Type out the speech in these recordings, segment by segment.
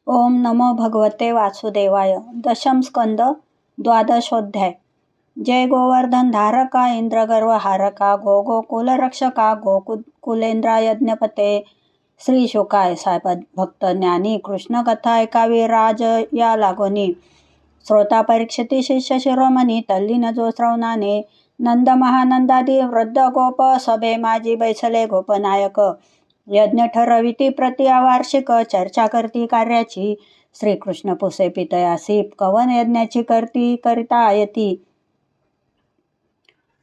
ओम नमो भगवते वासुदेवाय. दशम स्कंद द्वादशोध्याय. जय गोवर्धन धारका इंद्रगर्व हारका गो गोकुल रक्षका गोकुलेंद्रा यज्ञपते. श्री शुकाय साहेब भक्त ज्ञानी कृष्ण कथा ऐकावी राज या लागोनी. श्रोता परीक्षिती शिष्य शिरोमणी तल्लीन जो श्रवणाने. नंद महानंदादी वृद्ध गोप सभे माझी बैसले गोपनायक. यज्ञ ठरविती प्रति वार्षिक चर्चा करती कार्याची. श्रीकृष्ण पुसे पितयासी कवन यज्ञाची करती करिता आयती.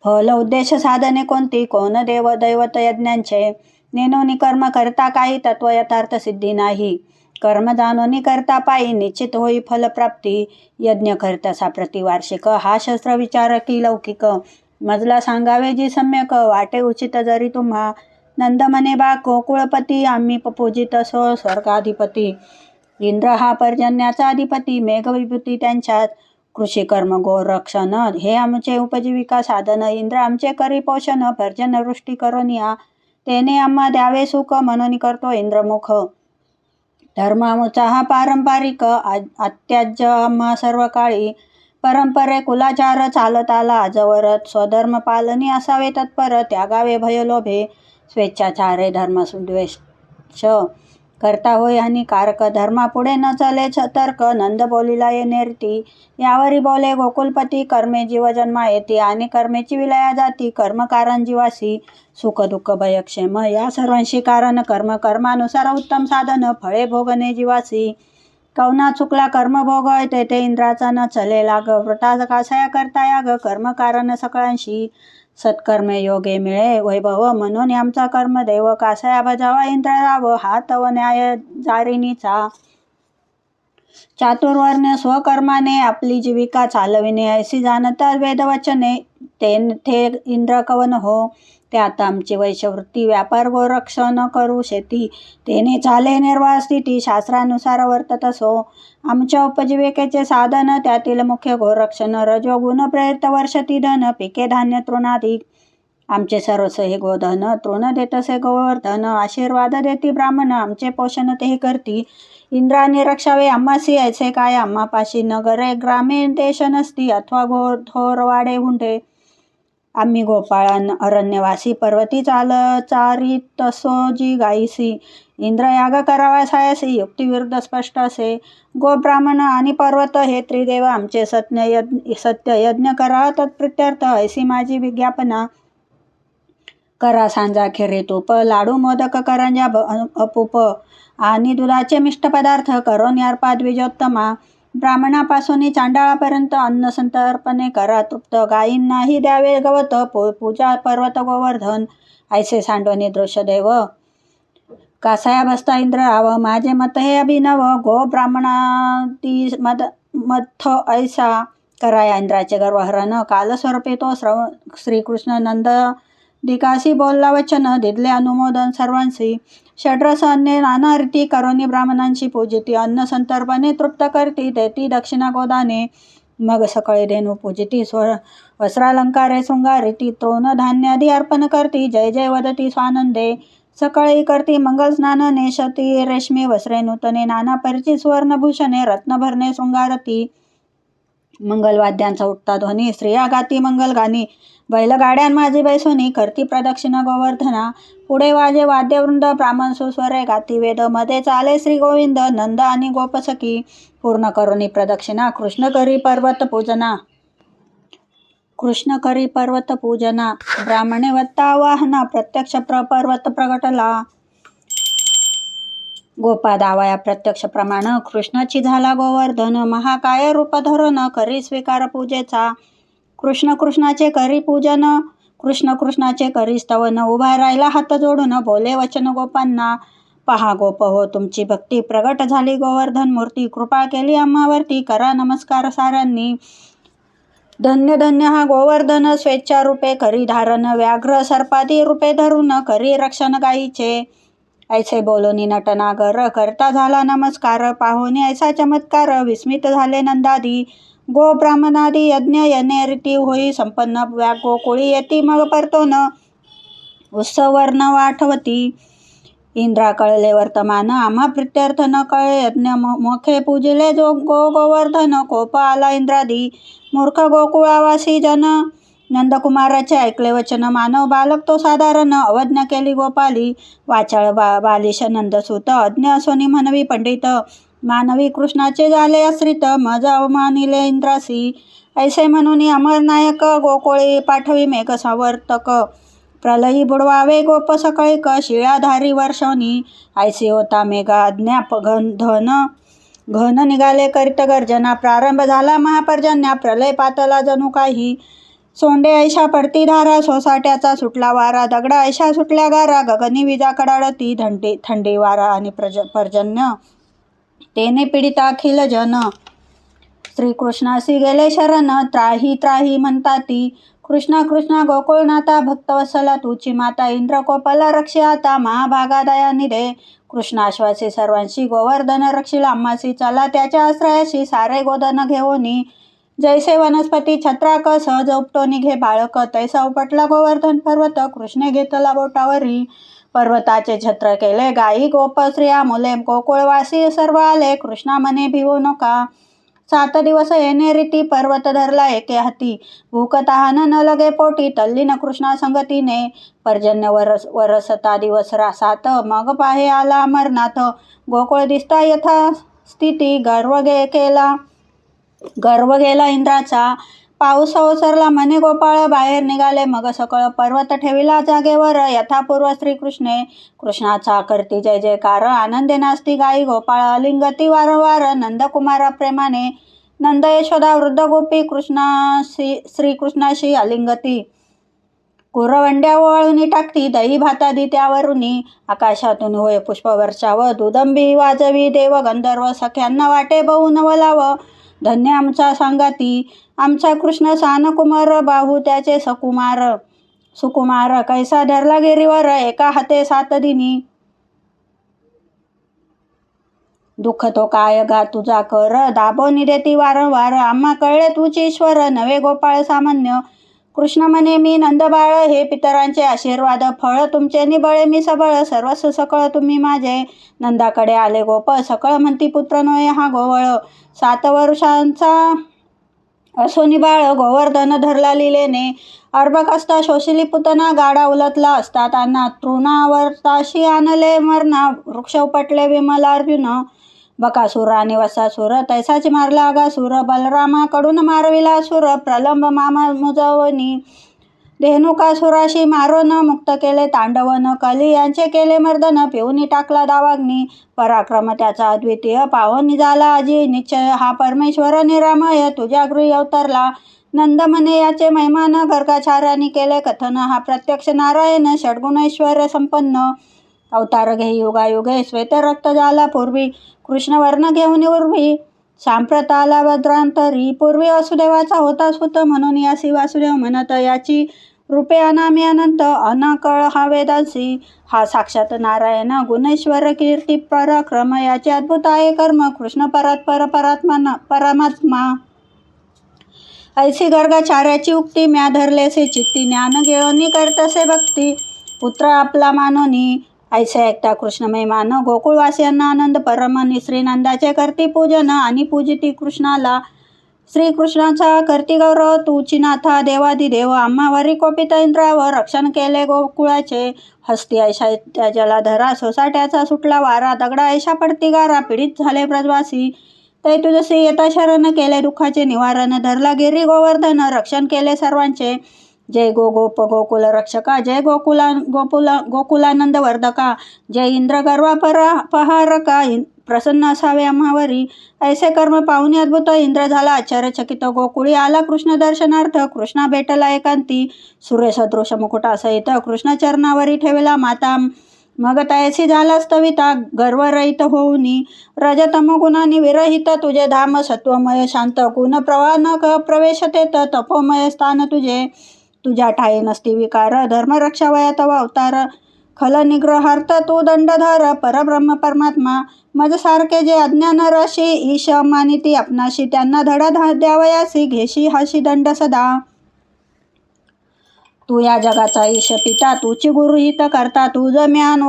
फल उद्देश साधने कोणती कोण देव दैवत यज्ञांचे. नेनोनी कर्म करता काही तत्व यथार्थ सिद्धी नाही. कर्म जाणोनी करता पायी निश्चित होई फलप्राप्ती. यज्ञ करतसा प्रतिवार्षिक हा शस्त्र विचार की लौकिक. मजला सांगावे जी सम्यक वाटे उचित जरी तुम्हा. नंद म्हणे बा गोकुळपती आम्ही पूजित असो स्वर्गाधिपती. इंद्र हा पर्जन्याचा अधिपती मेघ विभूती त्यांच्यात. कृषी कर्म गोरक्षण हे आमचे उपजीविका साधन. इंद्र आमचे करी पोषण पर्जन्य वृष्टी करोनिया. तेने आम्हा द्यावे सुख म्हणून करतो इंद्रमुख. धर्म आमचा हा पारंपरिक अत्याज्य आम्हा सर्व काळी. परंपरे कुलाचार चालत आला आजवरत. स्वधर्म पालनी असावे तत्पर त्यागावे भयलोभे. स्वेच्छाचारे धर्मद्वेष करता होय हानिकारक. धर्मापुढे न चले तर्क नंद बोलिला येणे रीती. यावरी बोले गोकुलपती कर्मे जीव जन्मा येते आणि कर्मेची विलया जाती. कर्म कारण जीवासी सुख दुःख भयक्षेम या सर्वांशी कारण कर्म. कर्मानुसार उत्तम साधन फळे भोगणे जीवासी. कवना चुकला कर्म भोग तेथे इंद्राचा न चले लाग. वृथा कासया करता याग कर्म कारण सकळांशी. सत्कर्मे योगे मिळे वैभव म्हणून आमचा कर्मदेव. कासया बजावा इंद्र राव हा तव न्याय जारिनीचा. चातुर्वर्ण्य स्वकर्माने आपली जीविका चालविणे ऐसी जाणता वेदवचने. तेथे इंद्र कवन हो त्यात आमची वैश्यवृत्ती. व्यापार गोरक्षण करू शेती तेने चाले निर्वाह स्थिती. शास्त्रानुसार वर्तत असो आमच्या उपजीविकेचे साधन. त्यातील मुख्य गोरक्षण रजोगुण प्रेरित वर्षती धन. पिके धान्य तृणाधिक आमचे सर्वस्व हे गोधन. तृण देतसे गोवर्धन आशीर्वाद देती ब्राह्मण. आमचे पोषण तेही करती. इंद्राने रक्षावे आम्हासी ऐसे काय आम्हापाशी. नगरे ग्रामे देश नसती अथवा थोर वाडे हुंडे. आम्ही गोपाळान अरण्यवासी पर्वती चारितसो जी गायीसी. इंद्र याग करावा सायासी युक्तिविरुद्ध स्पष्ट असे. गो ब्राह्मण आणि पर्वत हे त्रिदेव आमचे सत्य यज्ञ करा तत्प्रित्यर्थ ऐसी माझी विज्ञापना. करा सांजा खिरे तूप लाडू मोदक करंजा अपूप आणि दुधाचे मिष्ट पदार्थ करून यार्पा द्विजोत्तमा. ब्राह्मणापासून चांडाळापर्यंत अन्न संतर्पणे करा तृप्त. गायींनाही द्यावे गवत पूजा पर्वत गोवर्धन ऐसे सांडवणे दृश्यदेव. कासया बसता इंद्र राव माझे मत हे अभिनव. गो ब्राह्मणाती मथ ऐसा कराया इंद्राचे गर्वहरण. कालस्वरूपे तो श्रीकृष्ण नंद दिकासी बोलला वचन दिदले अनुमोदन सर्वांशी. षड्रस अन्ने नाना रीती करोनी ब्राह्मणांशी पूजिती. अन्न संतर्पणे तृप्त करती देती दक्षिणा गोदाने. मग सकाळी धेनू पूजिती वस्त्रालंकारे शृंगारिती. तृण धान्यादी अर्पण करती जय जय वदती स्वानंदे. सकाळी करती मंगल स्नान नेशती रेशमी वस्त्रे नूतने. नाना परिचित सुवर्णभूषणे रत्नभरणे शृंगारती. मंगलवाद्यांचा उठता ध्वनी स्त्रिया गाती मंगल गाणी. बैलगाड्यां माझी बैसोनी करती प्रदक्षिण गोवर्धना. पुढे वाजे वाद्यवृंद ब्राह्मण सुस्वरे गाती वेद. मध्ये चाले श्री गोविंद नंद आणि गोपसखी. पूर्ण करुणी प्रदक्षिणा कृष्ण करी पर्वत पूजना. कृष्ण करी पर्वत पूजना ब्राह्मणे वत्ता वाहना. प्रत्यक्ष पर्वत प्रगटला. गोपा दावाया प्रत्यक्ष प्रमाण. कृष्णाची झाला गोवर्धन महाकाय रूप धरून. करी स्वीकार पूजेचा कृष्ण कृष्णाचे करी पूजन. कृष्ण कृष्णाचे करी स्तवन. उभा राहिला हात जोडून बोले वचन गोपांना. पहा गोप हो तुमची भक्ती प्रगट झाली गोवर्धन मूर्ती. कृपा केली आम्हावरती करा नमस्कार साऱ्यांनी. धन्य धन्य हा गोवर्धन स्वेच्छा रूपे करी धारण. व्याघ्र सर्पादी रूपे धरून करी रक्षण गायीचे. ऐसे बोलोनी नटनागर करता झाला नमस्कार. पाहुणे ऐसा चमत्कार विस्मित झाले नंदादी. गो ब्राह्मणादी यज्ञ येणे रीती होई संपन्न. गोकुळी येती मग परतोन उत्सव वर्ण आठवती. इंद्रा कळले वर्तमान आम्हा प्रित्यर्थ न कळे यज्ञ मोखे पूजिले जो गोवर्धन कोप आला इंद्रादी मूर्ख गोकुळावासी जन नंदकुमाराचे ऐकले वचन मानव बालक तो साधारण अवज्ञा केली गोपाली वाचाळ बालिश नंदसूत अज्ञ असोनी म्हणवी पंडित मानवी कृष्णाचे झाले आश्रित मज अवमानिले इंद्रासी ऐसे म्हणून अमरनायक गोकुळी पाठवी मेघ संवर्तक प्रलयी बुडवावे गोप सकळिक शिळाधारी वर्षवनी ऐसे होता मेघा अज्ञाप घन निघाले करीत गर्जना प्रारंभ झाला महापर्जन्या प्रलय पातला जणू काही सोंडे ऐशा पडती धारा सोसाट्याचा सुटला वारा दगडा ऐशा सुटल्या गारा गगनी विजा कडाडती थंडी वारा आणि पर्जन्य तेने पीडिता अखिल जन श्रीकृष्णासी गेले शरण त्राही त्राही म्हणताती कृष्णा कृष्णा गोकुळनाथा भक्तवत्सला तुची माता इंद्र कोपला रक्षे आता महाभागा दया निधे कृष्णाश्वासी सर्वांशी गोवर्धन रक्षील आम्हासी चला त्याच्या आश्रयाशी सारे गोधन घेऊनी जैसे वनस्पती छत्राक सहज उपटो निघे बाळक तैसा उपटला गोवर्धन पर्वत कृष्णे घेतला बोटावरी पर्वताचे छत्र केले गायी गोप स्त्रिया मुले गोकुळवासी सर्व आले कृष्णा मने भिवू नका 7 दिवस येणे रीती पर्वत धरला एके हाती भूक तहान न लगे पोटी तल्लीन कृष्णा संगतीने पर्जन्य वरसता दिवस 7 मग पाहे आला अमरनाथ गोकुळ दिसता यथा स्थिती गर्व गेला इंद्राचा पाऊस ओसरला मने गोपाळ बाहेर निघाले मग सकळ पर्वत ठेविला जागेवर यथापूर्व श्रीकृष्णे कृष्णाचा करती जय जयकार आनंदे नास्ती गाई गोपाळ अलिंगती वारंवार नंदकुमारा प्रेमाने नंद यशोदा वृद्ध गोपी श्रीकृष्णाशी अलिंगती कुरवंड्या ओवाळून टाकती दही भातादी त्यावरुनी आकाशातून होय पुष्पवर्षाव दुदंबी वाजवी देव गंधर्व सख्यांना वाटे बहु नवलाव धन्य आमचा सांगाती आमचा कृष्ण सानकुमार बाहू त्याचे सुकुमार कैसा धरला गिरीवर एका हाते 7 दिनी दुःख तो काय गा तुझा कर दाबोनी देती वारंवार आम्हा कळले तुझी ईश्वर नवे गोपाळ सामान्य कृष्ण म्हणे मी नंदबाळ हे पितरांचे आशीर्वाद फळ तुमचे निबळे मी सबळ सर्वस्व सकळ तुम्ही माझे नंदाकडे आले गोप सकळ म्हणती पुत्र नोय हा गोवळ 7 वर्षांचा असोनी बाळ गोवर्धन धरला लिलेने अर्भक असता शोषिली पुतना गाडा उलटला असता त्यांना तृणावर्ताशी आणले मरणा वृक्ष उपटले विमलार्जुन बकासूर आणि वसासूर तैसाची मारला अगासूर बलरामाकडून मारविला असुर प्रलंब मामा मुजवनी धेनुकासुराशी मारून मुक्त केले तांडवन कली यांचे केले मर्दन पिऊनी टाकला दावाग्नी पराक्रम त्याचा अद्वितीय पावनी झाला अजी निश्चय हा परमेश्वर निरामय तुझ्या गृही अवतरला नंद म्हणे याचे महिमान गर्गाचार्यांनी केले कथन हा प्रत्यक्ष नारायण षड्गुणैश्वर्य संपन्न अवतार घेई युगायुगे श्वेत रक्त झाला पूर्वी कृष्ण वर्ण घेऊन उर्वी सांप्रत आला भद्रांतरी पूर्वी वासुदेवाचा होता सुत म्हणून यासी वासुदेव म्हणत याची रूपे अनामी अनंत अनाकळ हा वेदांसी हा साक्षात नारायण गुणेश्वर कीर्ती पराक्रम याचे अद्भुत आहे कर्म कृष्ण परमात्मा ऐसी गर्गाचार्याची उक्ती म्या धरलेसे चित्ती ज्ञान घेऊनी करतसे भक्ती पुत्र आपला मानोनी ऐसे ऐकता कृष्णमय मान गोकुळवासियांना आनंद परमनी श्रीनंदाचे करती पूजन आणि पूजिती कृष्णाला श्रीकृष्णाचा करती गौरव तुची नाथा देवादिदेव आम्हावरी कोपित इंद्रावर रक्षण केले गोकुळाचे हस्ती ऐशा त्या जलाधरा सोसाट्याचा सुटला वारा दगडा ऐशा पडती गारा पीडित झाले ब्रजवासी तै तुझसी येता शरण केले दुःखाचे निवारण धरला गिरी गोवर्धन रक्षण केले सर्वांचे जय गोप गोकुल रक्षका जय गोकुलानंद वर्धका जय इंद्र गर्वा पहारका प्रसन्न असावे आम्हावरी ऐसे कर्म पाहुणे अद्भुत इंद्र झाला आश्चर्यचकित गोकुळी आला कृष्ण दर्शनार्थ कृष्णा भेटला एकांती सूर्यसदृश मुकुटासहित कृष्ण चरणावरी ठेवला माता मग तैसी झाला स्तविता गर्वरहित होऊनी रजतम गुणांनी विरहित तुझे धाम सत्वमय शांत गुण प्रवाह न प्रवेश तेत तपोमय स्थान तुझे तुझ्या ठाई नसती विकार धर्मरक्षा वया तव अवतार खल निग्रहार्थ तू दंडधर परब्रह्म परमात्मा मज सारखे जे अज्ञान राशी ईश मानिती आपणाशी त्यांना धडा द्यावयासी घेशी हाशी दंड सदा तू या जगाचा ईश पिता, तुची गुरुहित करता, तुझ म्यान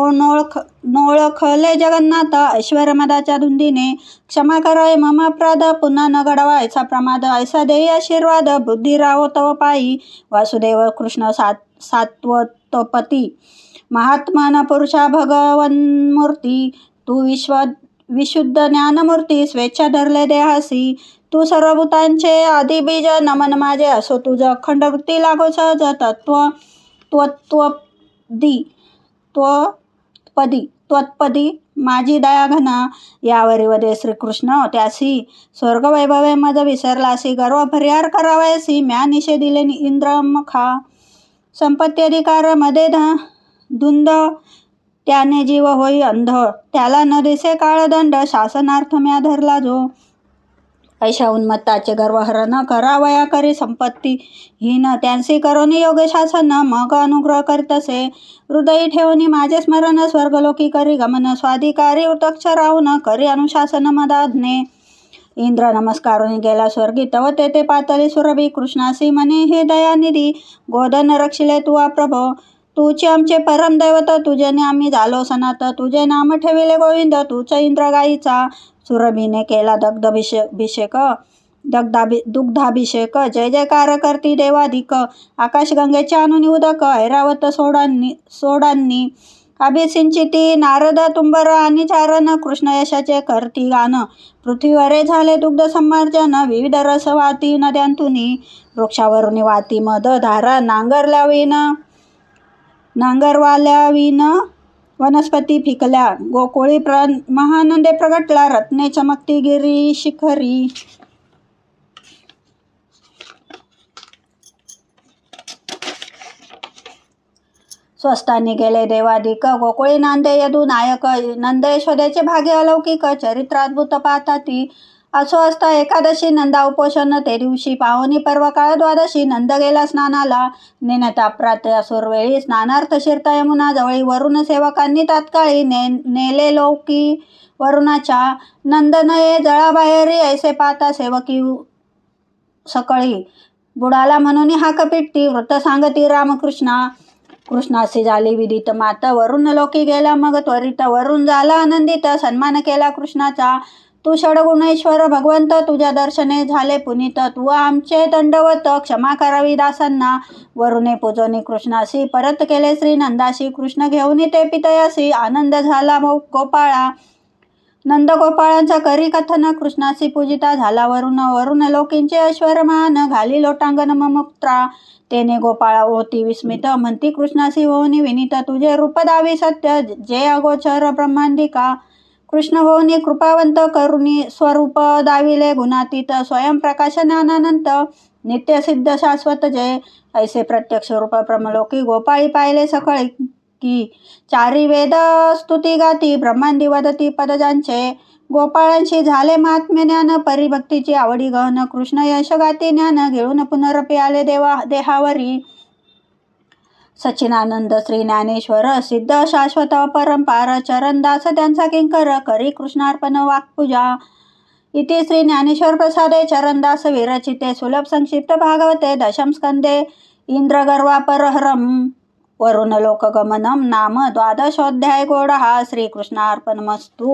नोळखले जगन्नाथ. ऐश्वर मदाच्या धुंदीने क्षमा कराय मम अपराध, पुन्हा न घडवा ऐसा प्रमाद. ऐसा देई आशीर्वाद, बुद्धी राहो तव पायी. वासुदेव कृष्ण सात्वतपती, महात्मान पुरुषा भगवन्मूर्ती. तू विशुद्ध ज्ञानमूर्ती, स्वेच्छा धरले देहासी. तू सर्वभूतांचे आदिबीज, नमन माझे असो तुझ अखंड वृत्ती. लागो सहज त्वत्पदी माझी दया घना. यावरी वदे श्रीकृष्ण त्यासी, स्वर्गवैभवे मज विसरलासी. गर्व परिहार करावयासी, म्या निशे दिले इंद्रमखा. संपत्ती अधिकार मध्ये धुंद, त्याने जीव होई अंध. त्याला न दिसे काळदंड, शासनार्थ म्या धरला जो. ऐशा उन्मत्ताचे गर्वहरण, करावया करी संपत्ती हीन. त्यांसी करोनी योग्य शासन, मग अनुग्रह करीतसे. हृदयी ठेवणी माझे स्मरण, स्वर्गलोकी करी गमन. स्वाधिकारी उतक्ष राहून, करी अनुशासन मदाज्ञे. इंद्र नमस्कारुनी गेला स्वर्गी, तव तेथे पातळी सुरभी. कृष्णासी म्हणे हे दयानिधी, गोधन रक्षिले तू प्रभो. तुचे आमचे परम दैवत, तुझेने आम्ही झालो सनात. तुझे नाम ठेविले गोविंद, तूच इंद्र गायीचा. सुरभीने केला दुग्धाभिषेक. जय जयकार करती देवाधिक. आकाशगंगेचे आणून उदक, ऐरावत सोडांनी. अभिसिंचिती नारद तुंबर आणि चारण. कृष्ण यशाचे करती गान, पृथ्वीवरे झाले दुग्ध संमार्जन. विविध रस वाती नद्यांतुनी, वृक्षावरुनी वाती मद धारा. नांगरवाल्याविन वनस्पती पिकल्या, गोकुळी महानंदे प्रगटला. रत्ने चमकती गिरी शिखरी. स्वस्तांनी गेले देवाधिक, गोकुळी नांदे यदू नायक. नंद यशोदेचे भाग्य अलौकिक, चरित्राद्भुत पाहता ती. असो असता एकादशी नंदा उपोषण, ते दिवशी पावनी पर्व काळ द्वादशी. नंद गेला स्नानाला, नेनता प्रातःसुरवेळी. स्नानार्थ शिरता यमुना जवळी, वरुण सेवकांनी तात्काळी नेले लोकी वरुणाच्या. नंद नये जळाबाहेरी, ऐसे पाहता सेवकी सकळी. बुडाला म्हणून हाक पिटती, वृत्त सांगती रामकृष्णा. कृष्णासी झाली विदित मात, वरुण लोकी गेला मग त्वरित. वरुण झाला आनंदित, सन्मान केला कृष्णाचा. तू षडगुणेश्वर भगवंत, तुझ्या दर्शने झाले पुनीत. तू आमचे दंडवत, क्षमा करावी दासांना. वरुणे पूजोनी कृष्णासी, परत केले श्री नंदाशी. कृष्ण घेऊन ते पितयासी, आनंद झाला गोपाळा. नंद गोपाळांचा करी कथन, कृष्णासी पूजिता झाला वरुण. वरुण लोकींचे ऐश्वरमान, घाली लोटांगण ममुक्त्रा. तेने गोपाळा होती विस्मित, म्हणती कृष्णासी होऊनी विनीत. तुझे रूप दावी सत्य, जे अगोचर ब्रह्मांडिका. कृष्ण होऊनी कृपावंत, करुणी स्वरूप दाविले गुणातीत. स्वयंप्रकाश ज्ञानानंत, नित्यसिद्ध शाश्वत जय. ऐसे प्रत्यक्ष रूप ब्रह्मलोकी, गोपाळी पाहिले सकळी की. चारी वेद स्तुती गाती, ब्रह्मांडी वदती पदजांचे. गोपाळांशी झाले महात्म्य ज्ञान, परिभक्तीची आवडी गहन. कृष्ण यश गाती ज्ञान, घेऊन पुनरपी आले देहावरी. सच्चिदानंद श्री ज्ञानेश्वर, सिद्ध शाश्वत अपरंपार. चरणदास त्यांचा किंकर, करी कृष्णार्पण वाक्पूजा. इति श्री ज्ञानेश्वर प्रसादे चरणदास विरचिते. सुलभ संक्षिप्त भागवते दशम स्कंदे. इंद्रगर्वापहरणं वरुण लोकगमनम नाम द्वादशोऽध्याय. गोडहा श्रीकृष्णार्पणमस्तु.